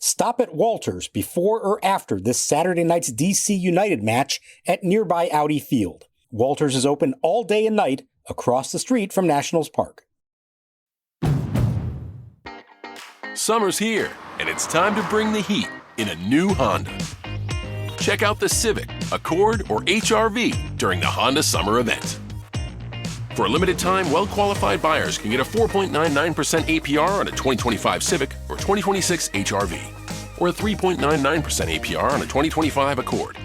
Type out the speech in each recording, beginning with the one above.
Stop at Walters before or after this Saturday night's DC United match at nearby Audi Field. Walters is open all day and night across the street from Nationals Park. Summer's here, and it's time to bring the heat in a new Honda. Check out the Civic, Accord, or HR-V during the Honda Summer Event. For a limited time, well-qualified buyers can get a 4.99% APR on a 2025 Civic or 2026 HR-V, or a 3.99% APR on a 2025 Accord.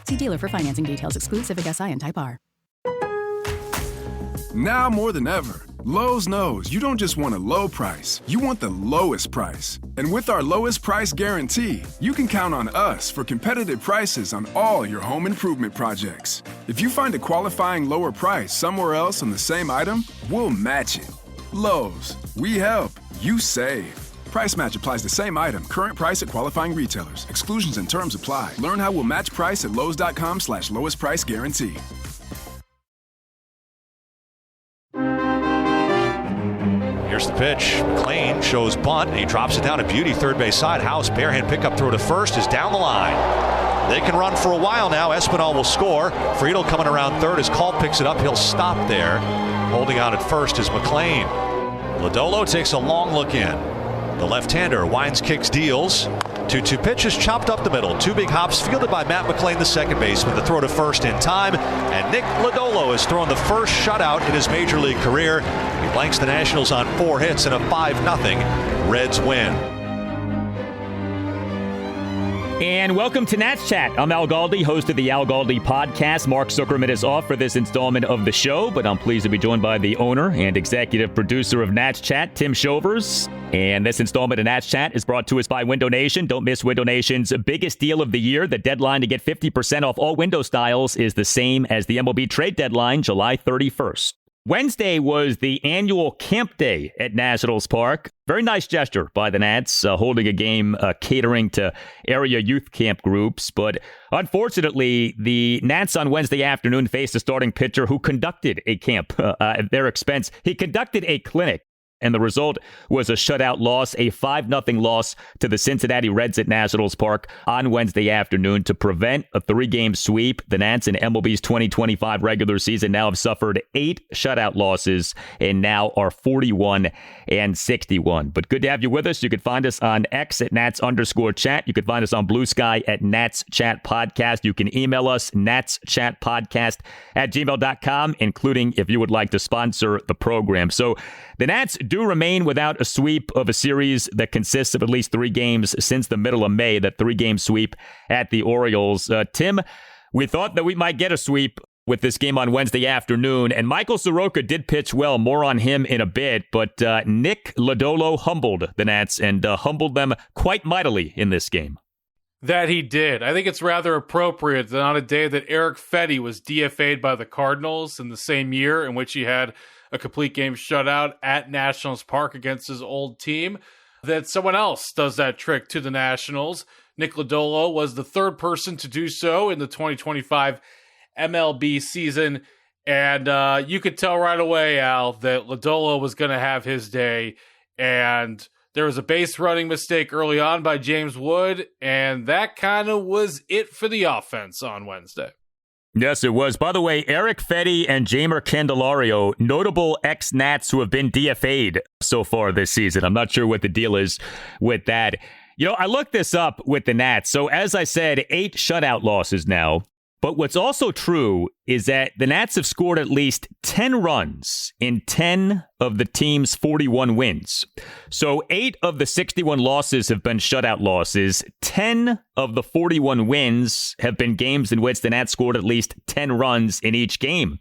See dealer for financing details. Exclude Civic Si and Type R. Now more than ever, Lowe's knows you don't just want a low price, you want the lowest price. And with our lowest price guarantee, you can count on us for competitive prices on all your home improvement projects. If you find a qualifying lower price somewhere else on the same item, we'll match it. Lowe's, we help, you save. Price match applies to same item, current price at qualifying retailers. Exclusions and terms apply. Learn how we'll match price at lowes.com/lowest price guarantee. Here's the pitch. McLean shows bunt, and he drops it down to Beauty, third base side. House, barehand pickup throw to first is down the line. They can run for a while now. Espinal will score. Friedel coming around third as Call picks it up. He'll stop there. Holding out at first is McLean. Lodolo takes a long look in. The left-hander winds, kicks, deals. 2-2 pitch is chopped up the middle. Two big hops fielded by Matt McLean, the second baseman. The throw to first in time. And Nick Lodolo has thrown the first shutout in his major league career. He blanks the Nationals on 4 hits and a 5-0 Reds win. And welcome to Nats Chat. I'm Al Galdi, host of the Al Galdi podcast. Mark Zuckerman is off for this installment of the show, but I'm pleased to be joined by the owner and executive producer of Nats Chat, Tim Shovers. And this installment of Nats Chat is brought to us by Window Nation. Don't miss Window Nation's biggest deal of the year. The deadline to get 50% off all window styles is the same as the MLB trade deadline, July 31st. Wednesday was the annual camp day at Nationals Park. Very nice gesture by the Nats, holding a game catering to area youth camp groups. But unfortunately, the Nats on Wednesday afternoon faced a starting pitcher who conducted a camp at their expense. He conducted a clinic. And the result was a shutout loss, a 5-0 loss to the Cincinnati Reds at Nationals Park on Wednesday afternoon. To prevent a 3-game sweep, the Nats in MLB's 2025 regular season now have suffered 8 shutout losses and now are 41-61. But good to have you with us. You can find us on X at Nats_chat. You can find us on Blue Sky at Nats Chat Podcast. You can email us, natschatpodcast@gmail.com, including if you would like to sponsor the program. So the Nats do remain without a sweep of a series that consists of at least 3 games since the middle of May, that 3-game sweep at the Orioles. Tim, we thought that we might get a sweep with this game on Wednesday afternoon, and Michael Soroka did pitch well. More on him in a bit, but Nick Lodolo humbled the Nats and humbled them quite mightily in this game. That he did. I think it's rather appropriate that on a day that Eric Fetty was DFA'd by the Cardinals in the same year in which he had a complete game shutout at Nationals Park against his old team, that someone else does that trick to the Nationals. Nick Lodolo was the third person to do so in the 2025 MLB season, and you could tell right away, Al, that Lodolo was going to have his day, and there was a base running mistake early on by James Wood, and that kind of was it for the offense on Wednesday. Yes, it was. By the way, Eric Fetty and Jeimer Candelario, notable ex-Nats who have been DFA'd so far this season. I'm not sure what the deal is with that. You know, I looked this up with the Nats. So as I said, 8 shutout losses now. But what's also true is that the Nats have scored at least 10 runs in 10 of the team's 41 wins. So 8 of the 61 losses have been shutout losses. 10 of the 41 wins have been games in which the Nats scored at least 10 runs in each game.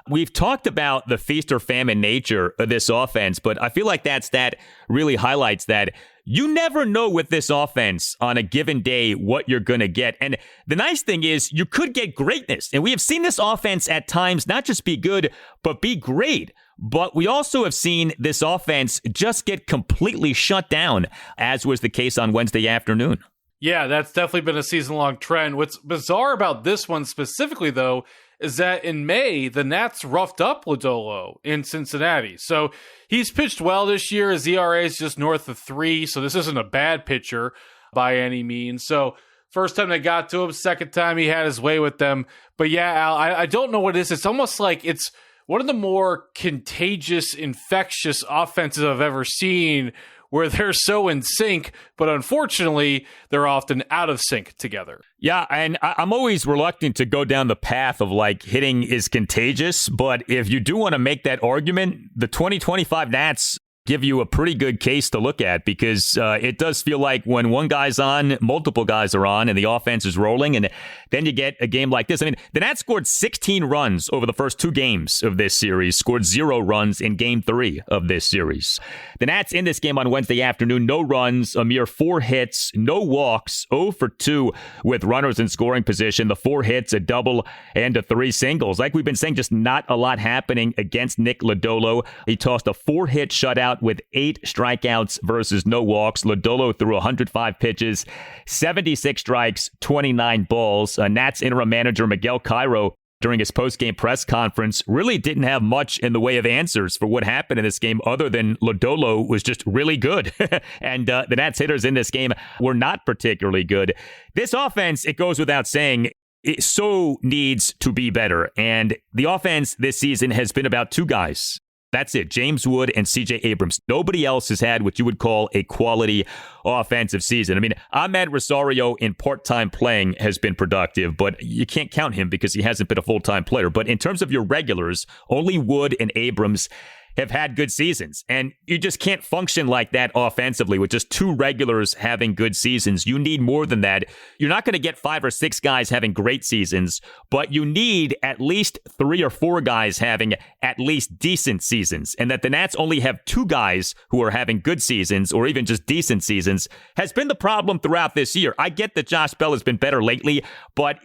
We've talked about the feast or famine nature of this offense, but I feel like that stat really highlights that. You never know with this offense on a given day what you're going to get. And the nice thing is you could get greatness. And we have seen this offense at times not just be good, but be great. But we also have seen this offense just get completely shut down, as was the case on Wednesday afternoon. Yeah, that's definitely been a season-long trend. What's bizarre about this one specifically, though, is that in May, the Nats roughed up Lodolo in Cincinnati. So he's pitched well this year. His ERA is just north of 3, so this isn't a bad pitcher by any means. So first time they got to him, second time he had his way with them. But yeah, Al, I don't know what it is. It's almost like it's one of the more contagious, infectious offenses I've ever seen, where they're so in sync, but unfortunately, they're often out of sync together. Yeah, and I'm always reluctant to go down the path of like hitting is contagious, but if you do want to make that argument, the 2025 Nats give you a pretty good case to look at, because it does feel like when one guy's on, multiple guys are on, and the offense is rolling, and then you get a game like this. I mean, the Nats scored 16 runs over the first 2 games of this series, scored 0 runs in Game 3 of this series. The Nats in this game on Wednesday afternoon, no runs, a mere 4 hits, no walks, 0 for 2 with runners in scoring position, the 4 hits, a double, and the 3 singles. Like we've been saying, just not a lot happening against Nick Lodolo. He tossed a 4-hit shutout with 8 strikeouts versus no walks. Lodolo threw 105 pitches, 76 strikes, 29 balls. Nats interim manager Miguel Cairo, during his post-game press conference, really didn't have much in the way of answers for what happened in this game other than Lodolo was just really good. And the Nats hitters in this game were not particularly good. This offense, it goes without saying, it so needs to be better. And the offense this season has been about 2 guys. That's it, James Wood and C.J. Abrams. Nobody else has had what you would call a quality offensive season. I mean, Ahmed Rosario in part-time playing has been productive, but you can't count him because he hasn't been a full-time player. But in terms of your regulars, only Wood and Abrams have had good seasons. And you just can't function like that offensively with just 2 regulars having good seasons. You need more than that. You're not going to get 5 or 6 guys having great seasons, but you need at least 3 or 4 guys having at least decent seasons. And that the Nats only have 2 guys who are having good seasons or even just decent seasons has been the problem throughout this year. I get that Josh Bell has been better lately, but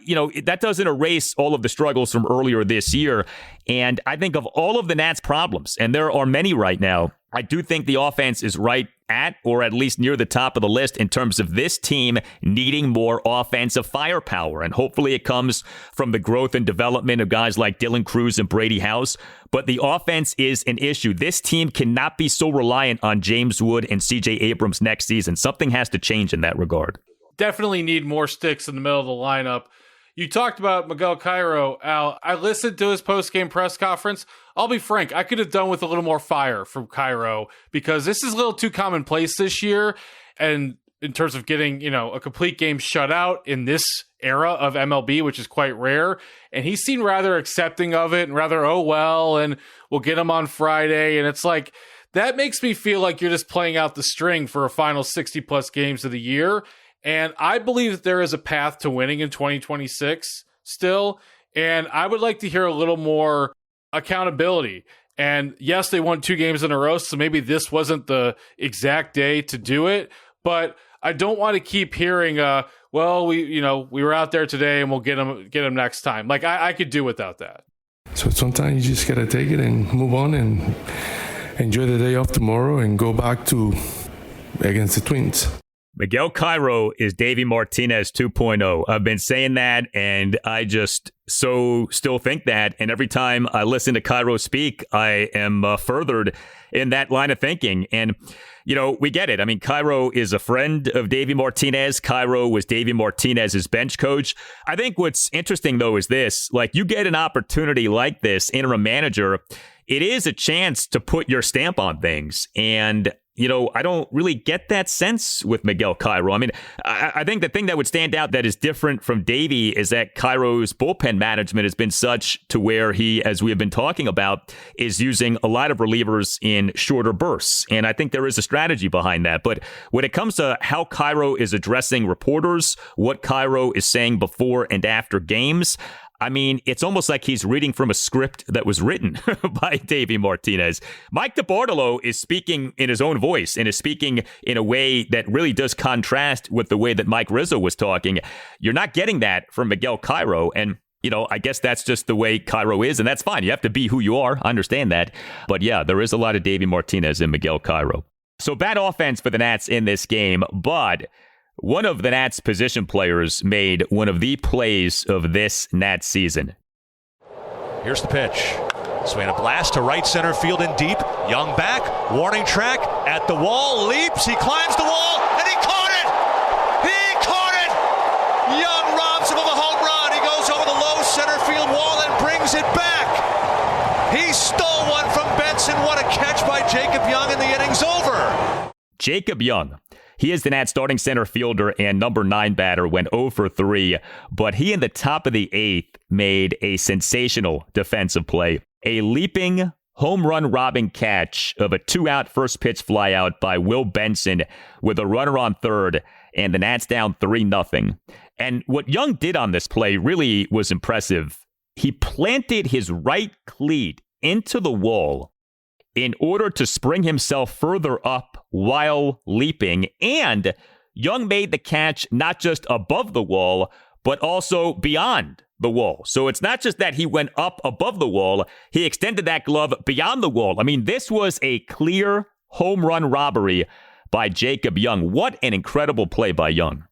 that doesn't erase all of the struggles from earlier this year. And I think of all of the Nats' problems, and there are many right now, I do think the offense is right at or at least near the top of the list in terms of this team needing more offensive firepower. And hopefully it comes from the growth and development of guys like Dylan Cruz and Brady House. But the offense is an issue. This team cannot be so reliant on James Wood and C.J. Abrams next season. Something has to change in that regard. Definitely need more sticks in the middle of the lineup. You talked about Miguel Cairo, Al. I listened to his post-game press conference. I'll be frank, I could have done with a little more fire from Cairo because this is a little too commonplace this year. And in terms of getting, a complete game shutout in this era of MLB, which is quite rare. And he seemed rather accepting of it and rather, oh, well, and we'll get him on Friday. And it's like, that makes me feel like you're just playing out the string for a final 60-plus games of the year. And I believe that there is a path to winning in 2026 still. And I would like to hear a little more accountability. And yes, they won 2 games in a row, so maybe this wasn't the exact day to do it. But I don't want to keep hearing, we were out there today and we'll get them next time. Like I could do without that. So sometimes you just got to take it and move on and enjoy the day off tomorrow and go back to against the Twins. Miguel Cairo is Davey Martinez 2.0. I've been saying that, and I just still think that. And every time I listen to Cairo speak, I am furthered in that line of thinking. And, we get it. I mean, Cairo is a friend of Davey Martinez. Cairo was Davey Martinez's bench coach. I think what's interesting, though, is this. Like, you get an opportunity like this, interim manager, it is a chance to put your stamp on things. And I don't really get that sense with Miguel Cairo. I mean, I think the thing that would stand out that is different from Davey is that Cairo's bullpen management has been such to where he, as we have been talking about, is using a lot of relievers in shorter bursts. And I think there is a strategy behind that. But when it comes to how Cairo is addressing reporters, what Cairo is saying before and after games, I mean, it's almost like he's reading from a script that was written by Davey Martinez. Mike DeBartolo is speaking in his own voice and is speaking in a way that really does contrast with the way that Mike Rizzo was talking. You're not getting that from Miguel Cairo. And, I guess that's just the way Cairo is, and that's fine. You have to be who you are. I understand that. But yeah, there is a lot of Davey Martinez and Miguel Cairo. So bad offense for the Nats in this game, but one of the Nats position players made one of the plays of this Nats season. Here's the pitch. Swing a blast to right center field and deep. Young back, warning track, at the wall, leaps, he climbs the wall, and he caught it! He caught it! Young robs him of a home run. He goes over the low center field wall and brings it back. He stole one from Benson. What a catch by Jacob Young, and the inning's over. Jacob Young. He is the Nats starting center fielder and number 9 batter, went 0 for 3, but he in the top of the 8th made a sensational defensive play. A leaping home run robbing catch of a 2-out first pitch flyout by Will Benson with a runner on third, and the Nats down 3-0. And what Young did on this play really was impressive. He planted his right cleat into the wall in order to spring himself further up while leaping, and Young made the catch not just above the wall, but also beyond the wall. So it's not just that he went up above the wall, he extended that glove beyond the wall. I mean, this was a clear home run robbery by Jacob Young. What an incredible play by Young.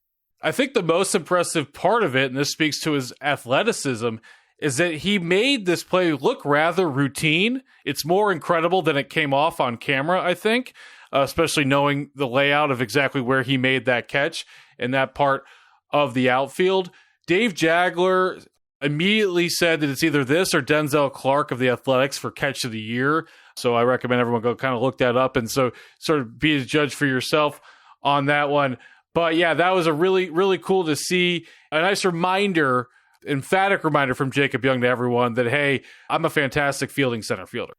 I think the most impressive part of it, and this speaks to his athleticism, is that he made this play look rather routine. It's more incredible than it came off on camera, I think, especially knowing the layout of exactly where he made that catch in that part of the outfield. Dave Jagler immediately said that it's either this or Denzel Clark of the Athletics for catch of the year. So I recommend everyone go kind of look that up and so sort of be a judge for yourself on that one. But yeah, that was a really, really cool to see. A nice reminder, emphatic reminder from Jacob Young to everyone that, hey, I'm a fantastic fielding center fielder.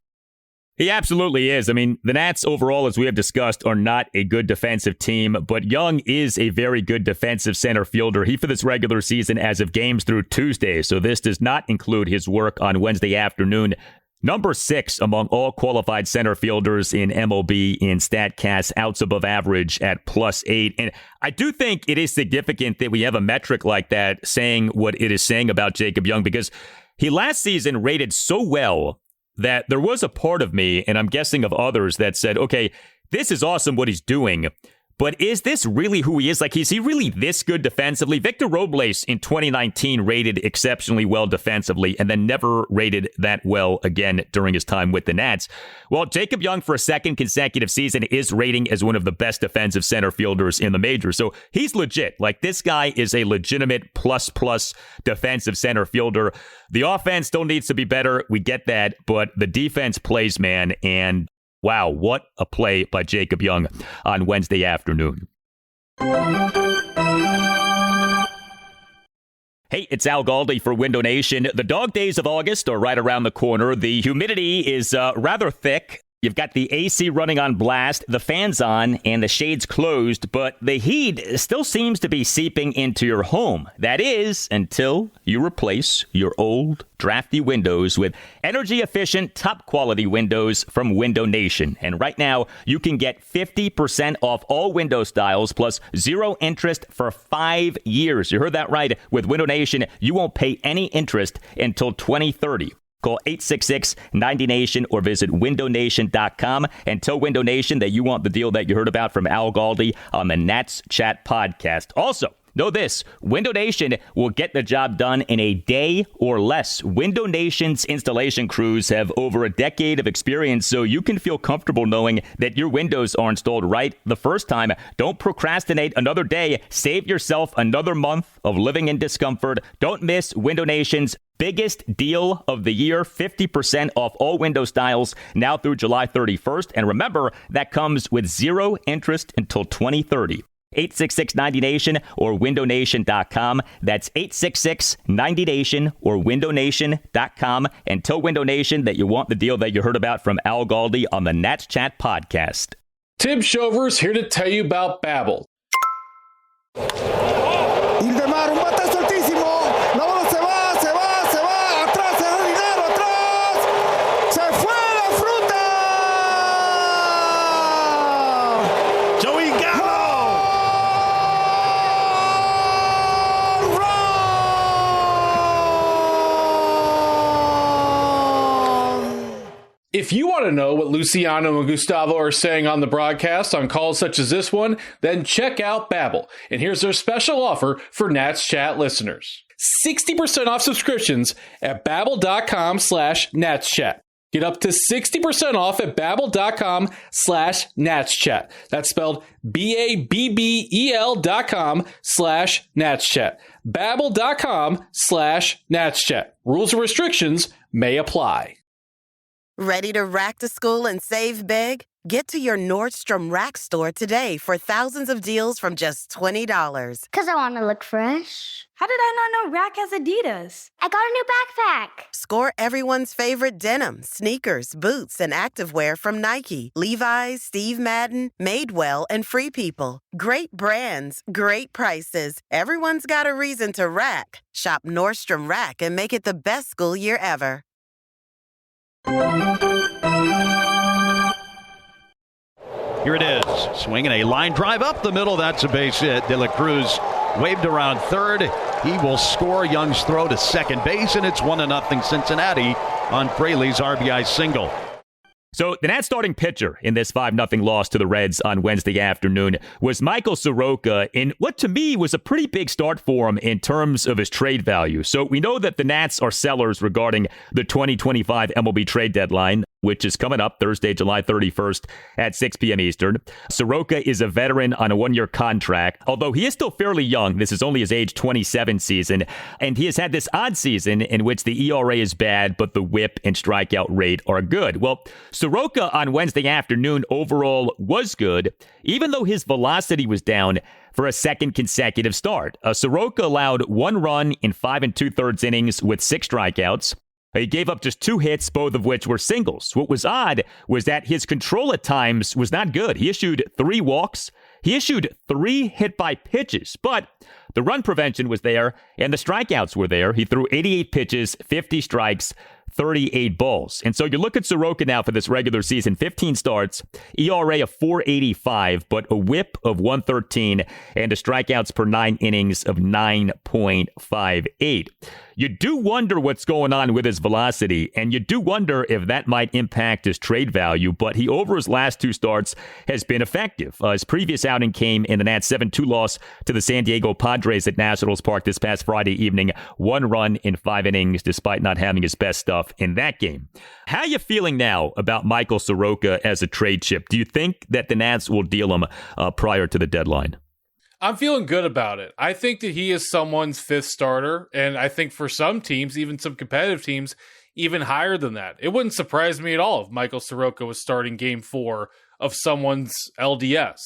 He absolutely is. I mean, the Nats overall, as we have discussed, are not a good defensive team, but Young is a very good defensive center fielder. He for this regular season as of games through Tuesday, so this does not include his work on Wednesday afternoon. Number 6 among all qualified center fielders in MLB in StatCast, outs above average at +8. And I do think it is significant that we have a metric like that saying what it is saying about Jacob Young, because he last season rated so well that there was a part of me, and I'm guessing of others, that said, okay, this is awesome what he's doing, but is this really who he is? Like, is he really this good defensively? Victor Robles in 2019 rated exceptionally well defensively and then never rated that well again during his time with the Nats. Well, Jacob Young for a second consecutive season is rating as one of the best defensive center fielders in the majors. So he's legit. Like, this guy is a legitimate plus defensive center fielder. The offense still needs to be better. We get that, but the defense plays, man, and wow, what a play by Jacob Young on Wednesday afternoon. Hey, it's Al Galdi for Window Nation. The dog days of August are right around the corner. The humidity is rather thick. You've got the AC running on blast, the fans on, and the shades closed, but the heat still seems to be seeping into your home. That is, until you replace your old, drafty windows with energy-efficient, top-quality windows from Window Nation. And right now, you can get 50% off all window styles plus 0 interest for 5 years. You heard that right. With Window Nation, you won't pay any interest until 2030. Call 866-90-NATION or visit windownation.com and tell Window Nation that you want the deal that you heard about from Al Galdi on the Nats Chat podcast. Also, know this, Window Nation will get the job done in a day or less. Window Nation's installation crews have over a decade of experience, so you can feel comfortable knowing that your windows are installed right the first time. Don't procrastinate another day. Save yourself another month of living in discomfort. Don't miss Window Nation's biggest deal of the year, 50% off all window styles now through July 31st. And remember, that comes with 0 interest until 2030. 866-90-NATION or windownation.com. That's 866-90-NATION or windownation.com. And tell Window Nation that you want the deal that you heard about from Al Galdi on the Nats Chat podcast. Tim Shover's here to tell you about Babbel. If you want to know what Luciano and Gustavo are saying on the broadcast on calls such as this one, then check out Babbel. And here's their special offer for Nats Chat listeners. 60% off subscriptions at babbel.com/natschat. Get up to 60% off at babbel.com/natschat. That's spelled BABBEL.com/natschat. Babbel.com/natschat. Rules and restrictions may apply. Ready to rack to school and save big? Get to your Nordstrom Rack store today for thousands of deals from just $20. Because I want to look fresh. How did I not know Rack has Adidas? I got a new backpack. Score everyone's favorite denim, sneakers, boots, and activewear from Nike, Levi's, Steve Madden, Madewell, and Free People. Great brands, great prices. Everyone's got a reason to rack. Shop Nordstrom Rack and make it the best school year ever. Here it is, swinging a line drive up the middle. That's a base hit. De La Cruz waved around third. He will score. Young's throw to second base, and it's 1-0 Cincinnati on Fraley's RBI single. So the Nats starting pitcher in this 5-0 loss to the Reds on Wednesday afternoon was Michael Soroka in what to me was a pretty big start for him in terms of his trade value. So we know that the Nats are sellers regarding the 2025 MLB trade deadline, which is coming up Thursday, July 31st at 6 p.m. Eastern. Soroka is a veteran on a one-year contract, although he is still fairly young. This is only his age 27 season, and he has had this odd season in which the ERA is bad, but the whip and strikeout rate are good. Well, Soroka on Wednesday afternoon overall was good, even though his velocity was down for a second consecutive start. Soroka allowed 1 run in 5 2/3 innings with 6 strikeouts. He gave up just 2 hits, both of which were singles. What was odd was that his control at times was not good. He issued 3 walks. He issued 3 hit-by pitches, but the run prevention was there, and the strikeouts were there. He threw 88 pitches, 50 strikes, 38 balls. And so you look at Soroka now for this regular season, 15 starts, ERA of 4.85, but a whip of 113, and a strikeouts per 9 innings of 9.58. You do wonder what's going on with his velocity, and you do wonder if that might impact his trade value, but he, over his last 2 starts, has been effective. His previous outing came in the Nats' 7-2 loss to the San Diego Padres at Nationals Park this past Friday evening. 1 run in 5 innings, despite not having his best stuff in that game. How are you feeling now about Michael Soroka as a trade chip? Do you think that the Nats will deal him prior to the deadline? I'm feeling good about it. I think that he is someone's 5th starter, and I think for some teams, even some competitive teams, even higher than that. It wouldn't surprise me at all if Michael Soroka was starting Game 4 of someone's LDS.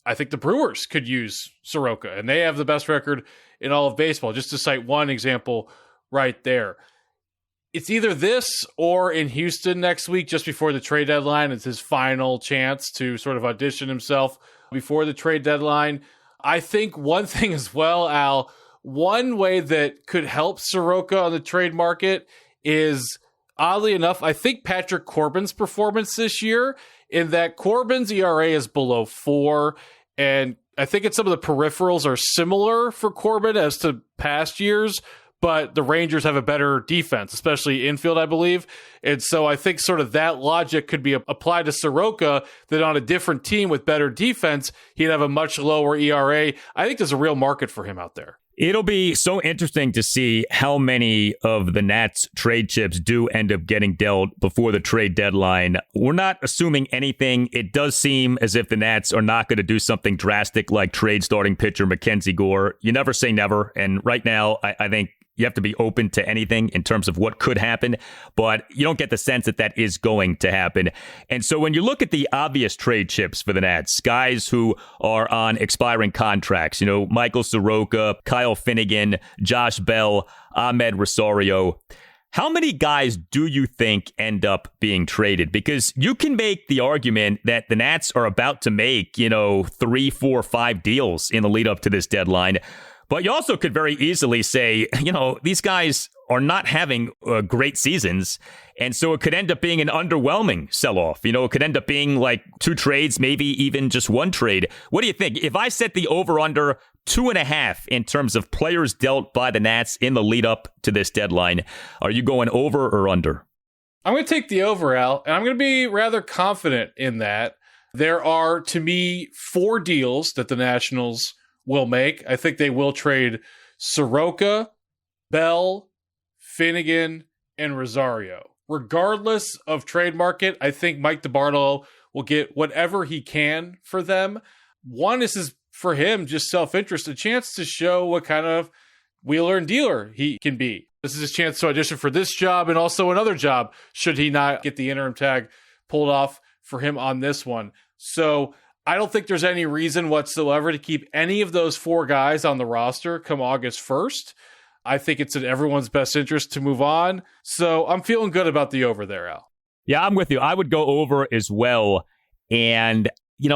I think the Brewers could use Soroka, and they have the best record in all of baseball, just to cite one example right there. It's either this or in Houston next week, just before the trade deadline. It's his final chance to sort of audition himself before the trade deadline. I think one thing as well, Al, one way that could help Soroka on the trade market is, oddly enough, I think Patrick Corbin's performance this year, in that Corbin's ERA is below 4, and I think some of the peripherals are similar for Corbin as to past years, but the Rangers have a better defense, especially infield, I believe. And so I think sort of that logic could be applied to Soroka, that on a different team with better defense, he'd have a much lower ERA. I think there's a real market for him out there. It'll be so interesting to see how many of the Nats trade chips do end up getting dealt before the trade deadline. We're not assuming anything. It does seem as if the Nats are not going to do something drastic like trade starting pitcher Mackenzie Gore. You never say never. And right now, I think you have to be open to anything in terms of what could happen, but you don't get the sense that that is going to happen. And so when you look at the obvious trade chips for the Nats, guys who are on expiring contracts, Michael Soroka, Kyle Finnegan, Josh Bell, Ahmed Rosario, how many guys do you think end up being traded? Because you can make the argument that the Nats are about to make, 3, 4, 5 deals in the lead up to this deadline. But you also could very easily say, these guys are not having great seasons. And so it could end up being an underwhelming sell-off. It could end up being like 2 trades, maybe even just 1 trade. What do you think? If I set the over-under 2.5 in terms of players dealt by the Nats in the lead up to this deadline, are you going over or under? I'm going to take the over, Al, and I'm going to be rather confident in that. There are, to me, 4 deals that the Nationals will make. I think they will trade Soroka, Bell, Finnegan, and Rosario. Regardless of trade market, I think Mike DeBartolo will get whatever he can for them. One is for him, just self-interest, a chance to show what kind of wheeler and dealer he can be. This is his chance to audition for this job and also another job, should he not get the interim tag pulled off for him on this one. So I don't think there's any reason whatsoever to keep any of those 4 guys on the roster come August 1st. I think it's in everyone's best interest to move on. So I'm feeling good about the over there, Al. Yeah, I'm with you. I would go over as well. And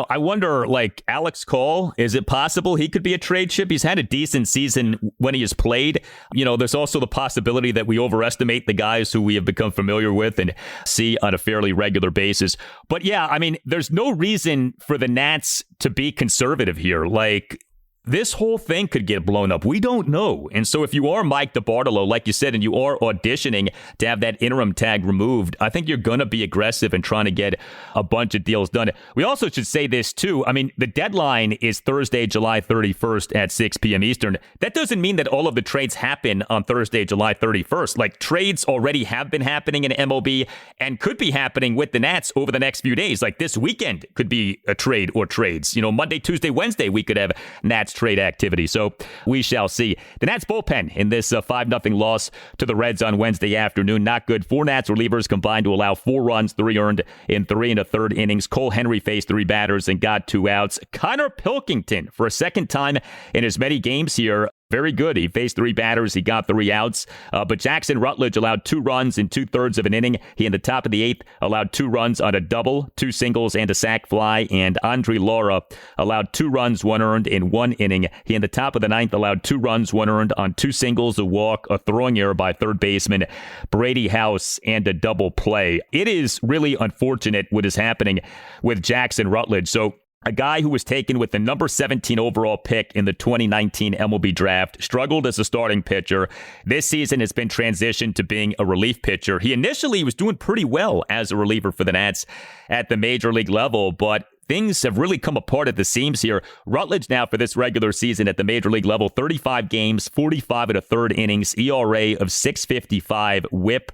I wonder, like, Alex Cole, is it possible he could be a trade chip? He's had a decent season when he has played. There's also the possibility that we overestimate the guys who we have become familiar with and see on a fairly regular basis. But yeah, I mean, there's no reason for the Nats to be conservative here. Like, this whole thing could get blown up. We don't know. And so if you are Mike DeBartolo, like you said, and you are auditioning to have that interim tag removed, I think you're going to be aggressive in trying to get a bunch of deals done. We also should say this, too. I mean, the deadline is Thursday, July 31st at 6 p.m. Eastern. That doesn't mean that all of the trades happen on Thursday, July 31st. Like, trades already have been happening in MLB and could be happening with the Nats over the next few days. Like, this weekend could be a trade or trades. Monday, Tuesday, Wednesday, we could have Nats trade activity. So we shall see. The Nats bullpen in this 5-0 loss to the Reds on Wednesday afternoon. Not good. 4 Nats relievers combined to allow 4 runs, 3 earned in 3 1/3 innings. Cole Henry faced 3 batters and got 2 outs. Connor Pilkington, for a second time in as many games here, very good. He faced 3 batters. He got 3 outs. But Jackson Rutledge allowed 2 runs in 2/3 of an inning. He, in the top of the 8th, allowed 2 runs on a double, 2 singles, and a sac fly. And Andre Laura allowed 2 runs, 1 earned in 1 inning. He, in the top of the 9th, allowed 2 runs, 1 earned on 2 singles, a walk, a throwing error by third baseman Brady House, and a double play. It is really unfortunate what is happening with Jackson Rutledge. So, a guy who was taken with the number 17 overall pick in the 2019 MLB draft, struggled as a starting pitcher. This season has been transitioned to being a relief pitcher. He initially was doing pretty well as a reliever for the Nats at the major league level, but things have really come apart at the seams here. Rutledge now for this regular season at the major league level, 35 games, 45 1/3 innings, ERA of 6.55, whip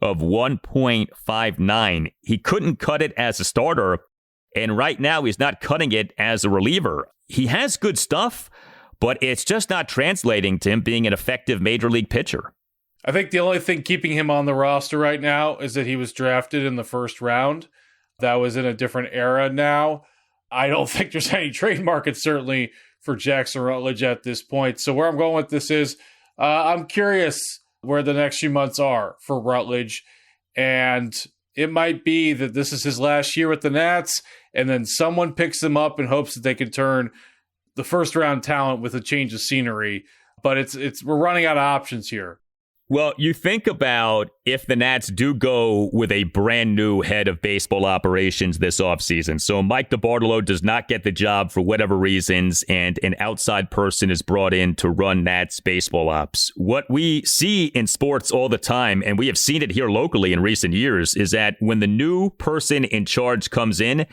of 1.59. He couldn't cut it as a starter. And right now, he's not cutting it as a reliever. He has good stuff, but it's just not translating to him being an effective major league pitcher. I think the only thing keeping him on the roster right now is that he was drafted in the first round. That was in a different era now. I don't think there's any trade market, certainly, for Jackson Rutledge at this point. So where I'm going with this is, I'm curious where the next few months are for Rutledge. And it might be that this is his last year with the Nats, and then someone picks him up in hopes that they can turn the first round talent with a change of scenery. But we're running out of options here. Well, you think about if the Nats do go with a brand new head of baseball operations this offseason. So Mike DeBartolo does not get the job for whatever reasons, and an outside person is brought in to run Nats baseball ops. What we see in sports all the time, and we have seen it here locally in recent years, is that when the new person in charge comes in,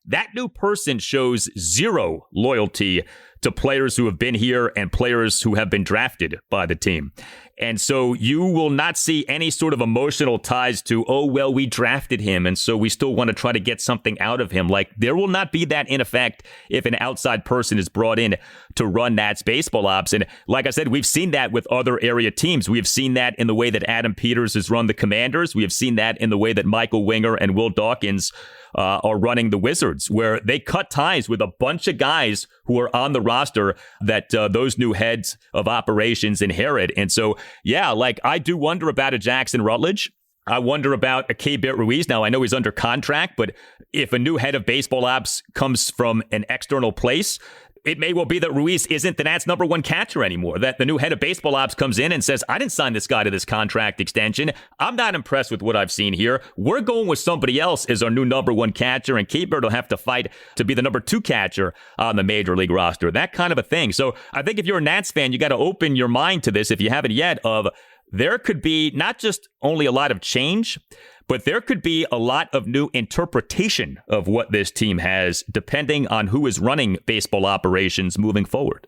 that new person shows zero loyalty to players who have been here and players who have been drafted by the team. And so you will not see any sort of emotional ties to, oh, well, we drafted him, and so we still want to try to get something out of him. Like, there will not be that in effect if an outside person is brought in to run Nats baseball ops. And like I said, we've seen that with other area teams. We have seen that in the way that Adam Peters has run the Commanders. We have seen that in the way that Michael Winger and Will Dawkins are running the Wizards, where they cut ties with a bunch of guys who are on the roster that those new heads of operations inherit. And so, yeah, like, I do wonder about a Jackson Rutledge. I wonder about a K-Bit Ruiz. Now, I know he's under contract, but if a new head of baseball ops comes from an external place, it may well be that Ruiz isn't the Nats' number 1 catcher anymore, that the new head of baseball ops comes in and says, I didn't sign this guy to this contract extension. I'm not impressed with what I've seen here. We're going with somebody else as our new number 1 catcher, and K-Bird will have to fight to be the number 2 catcher on the major league roster. That kind of a thing. So I think if you're a Nats fan, you got to open your mind to this, if you haven't yet, of there could be not just only a lot of change, but there could be a lot of new interpretation of what this team has, depending on who is running baseball operations moving forward.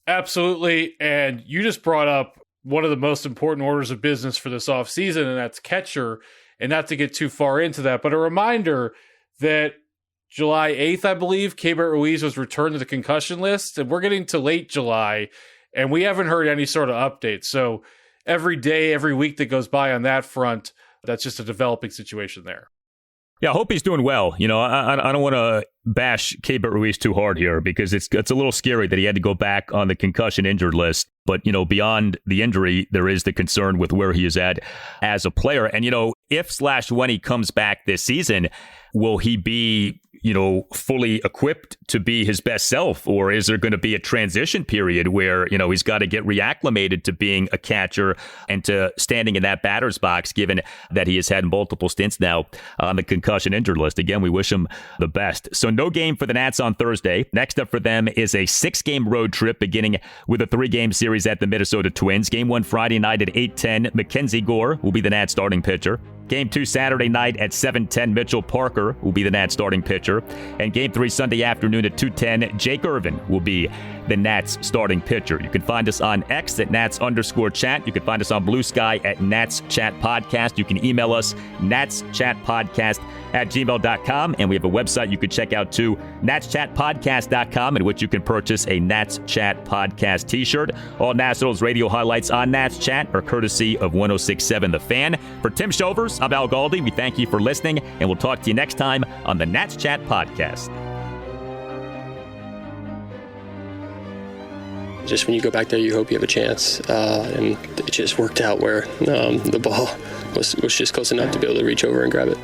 Absolutely. And you just brought up one of the most important orders of business for this offseason, and that's catcher, and not to get too far into that. But a reminder that July 8th, I believe, Keibert Ruiz was returned to the concussion list, and we're getting to late July, and we haven't heard any sort of update. So every day, every week that goes by on that front, that's just a developing situation there. Yeah, I hope he's doing well. You know, I don't want to bash Keibert Ruiz too hard here because it's a little scary that he had to go back on the concussion injured list. But, you know, beyond the injury, there is the concern with where he is at as a player. And, you know, if/when he comes back this season, will he be, you know, fully equipped to be his best self? Or is there going to be a transition period where, you know, he's got to get reacclimated to being a catcher and to standing in that batter's box, given that he has had multiple stints now on the concussion injured list? Again, we wish him the best. So no game for the Nats on Thursday. Next up for them is a 6-game road trip beginning with a 3-game series at the Minnesota Twins. Game 1 Friday night at 8:10. Mackenzie Gore will be the Nats starting pitcher. Game 2 Saturday night at 7:10, Mitchell Parker will be the Nats starting pitcher. And Game 3 Sunday afternoon at 2:10, Jake Irvin will be the Nats starting pitcher. You can find us on X at Nats_chat. You can find us on Blue Sky at Nats Chat Podcast. You can email us, natschatpodcast@gmail.com. And we have a website you can check out too, natschatpodcast.com, in which you can purchase a Nats Chat Podcast t-shirt. All Nationals radio highlights on Nats Chat are courtesy of 106.7 The Fan. For Tim Shovers, I'm Al Galdi. We thank you for listening, and we'll talk to you next time on the Nats Chat Podcast. Just when you go back there, you hope you have a chance, and it just worked out where the ball was just close enough to be able to reach over and grab it.